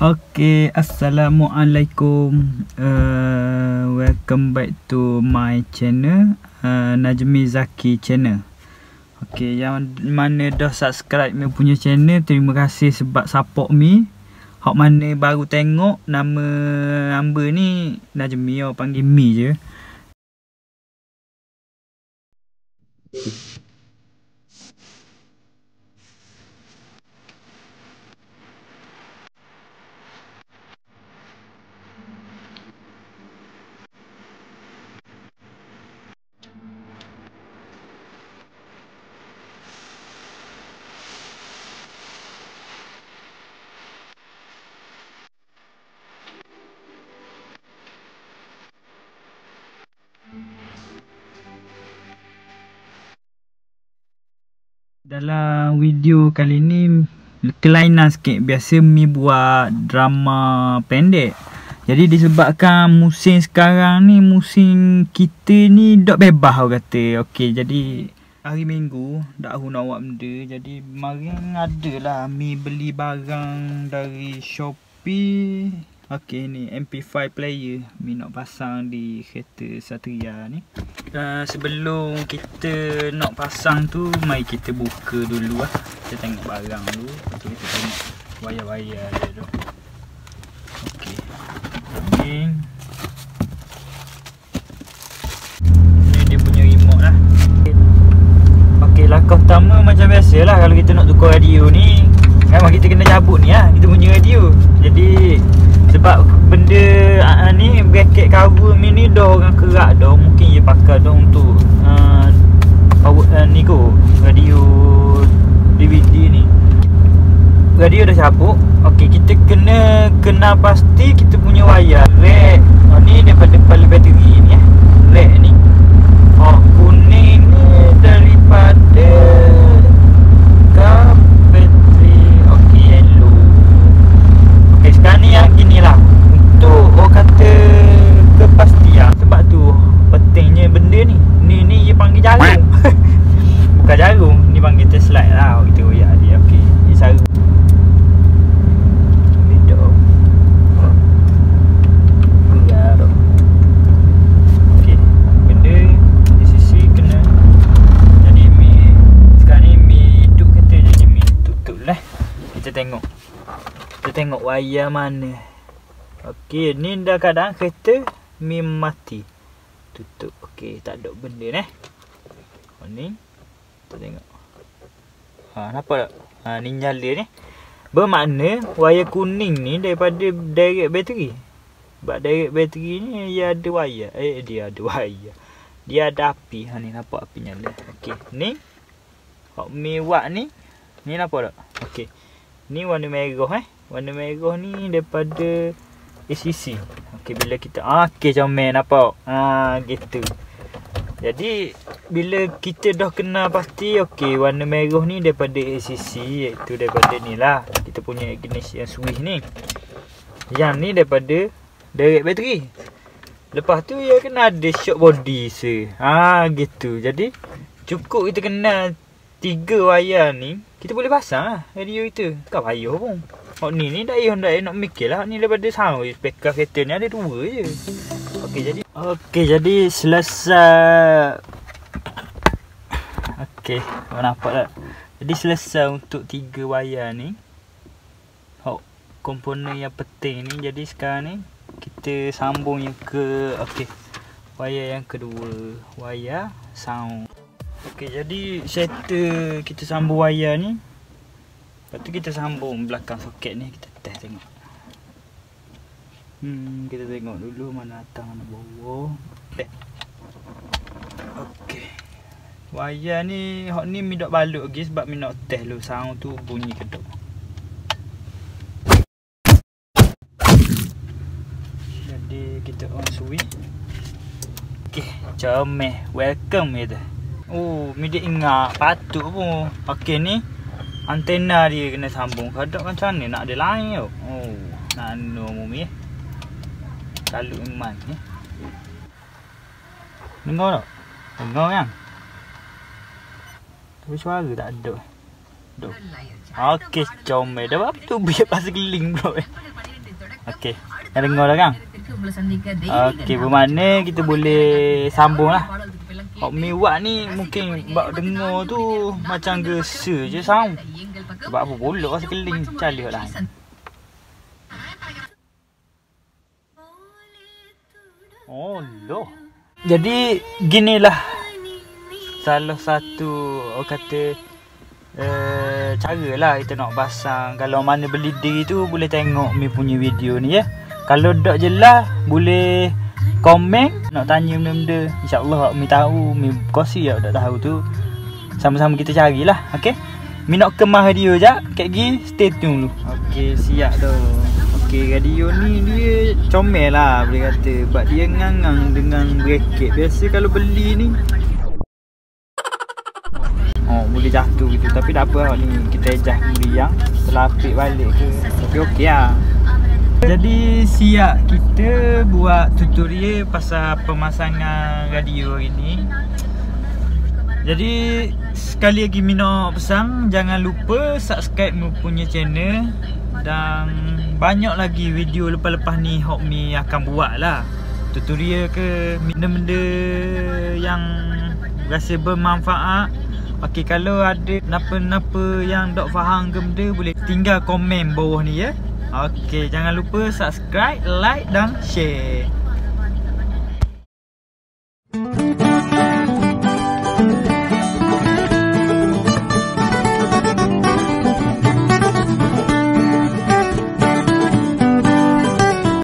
Okay, Assalamualaikum. Welcome back to my channel, Najmi Zaki channel. Okay, yang mana dah subscribe me punya channel, terima kasih sebab support me. Hak mana baru tengok, nama hamba ni Najmi, panggil Mi je. Dalam video kali ni kelainan sikit. Biasa Mi buat drama pendek. Jadi disebabkan musim sekarang ni, musim kita ni dok bebas orang kata. Okey, jadi hari Minggu dak tahu nak buat benda. Jadi kemarin adalah Mi beli barang dari Shopee. Okey, ni MP5 player Mi nak pasang di kereta Satria ni. Sebelum kita nak pasang tu, mari kita buka dulu lah. Kita tengok barang dulu. Lepas kita tengok wayar-wayar dia tu. Okey. Ni dia punya remote lah. Okey, langkah pertama macam biasa lah. Kalau kita nak tukar radio ni, memang kita kena cabut ni lah, kita punya radio. Jadi sebab benda ni bracket cover Mi ni dah orang kerak dah. Mungkin dia pakai dah untuk power ni ko, radio DVD ni. Radio dah cabut. Okey, kita kena pasti kita punya wayar red ni daripada kepala bateri ni red ni. Kuning ni daripada bateri. Okey, yellow. Okey, sekarang ni yang gini lah untuk orang kata kepastian. Sebab tu pentingnya benda ni. Ni dia panggil jarum. Bukan jarum, ni panggil slide lah. Kita royak dia. Okey, ni sarung. Okey, benda di sisi kena. Jadi Mi sekarang ni Mi hidup kata, jadi Mi tutup lah. Kita tengok wayar mana. Okey, ni dah keadaan kereta Mi mati. Tutup. Okey, tak ada benda ni. Ni kita tengok. Nampak tak? Ni nyala ni. Bermakna wayar kuning ni daripada direct bateri. Sebab direct bateri ni dia ada wayar. Dia ada wayar. Dia ada api. Ni nampak api nyala. Okey, ni hak Mi buat ni. Ni nampak tak? Okey. Ni warna merah Warna merah ni daripada ACC. Okey, bila kita okey, comel nampak. Gitu. Jadi bila kita dah kena pasti, okey, warna merah ni daripada ACC, iaitu daripada ni lah. Kita punya ignition switch ni. Yang ni daripada direct bateri. Lepas tu dia kena ada shock body gitu. Jadi cukup kita kenal 3 wayar ni, kita boleh pasang lah radio kita. Tak payah pun. Ni dak nak mikir lah. Ni daripada sound speaker kereta ni ada 2 je. Okey, jadi selesai. Okey, kau nampak tak? Jadi selesai untuk 3 wayar ni. Komponen yang penting ni. Jadi sekarang ni kita sambung yang ke wayar yang kedua, wayar sound. Okey, jadi settle kita sambung wayar ni. Lepas tu kita sambung belakang soket ni. Kita test tengok. Kita tengok dulu mana atas mana bawah. Okey. Wayar ni, hak ni Mi dak balut lagi sebab Mi nak test dulu sound tu bunyi ke tak. Jadi kita on switch. Okey, comel. Welcome gitu. Mi dia ingat patut pun. Okey, ni antena dia kena sambung. Kadang macam mana nak ada lain tau. Nano Mi Kalau iman ni. Dengar tak? Dengar kan? Tapi suara tak ada. Okey, comel. Dah apa tu biar pasal keling bro. Okey, dah dengar dah kan? Okey, bermakna kita boleh sambung lah. Hok Mi buat ni mungkin bak dengar tu macam gesa je sound. Sebab apa pula sekeling calih lah. Oh loh. Jadi ginilah salah satu kata cara lah kita nak pasang. Kalau mana beli diri tu boleh tengok Mi punya video ni ya. Kalau tak jelas boleh komen nak tanya benda-benda. InsyaAllah Mi tahu, Mi kongsi yang tak tahu tu sama-sama kita carilah. Okey. Mi nak kemas radio je. Kek gi stay tune dulu. Okey, siap dah. Okey, radio ni dia comel lah boleh kata. Sebab dia ngangang dengan bracket. Biasa kalau beli ni boleh jatuh gitu. Tapi tak apa ni, kita adjust dulu yang terlapik balik ke. Okey lah. Jadi siap kita buat tutorial pasal pemasangan radio ini. Jadi sekali lagi Mi nak pesan, jangan lupa subscribe Mi punya channel. Dan banyak lagi video lepas-lepas ni hok Mi akan buat lah. Tutorial ke, benda-benda yang rasa bermanfaat. Okey, kalau ada napa-napa yang tak faham ke benda, boleh tinggal komen bawah ni ya. Okey, jangan lupa subscribe, like dan share.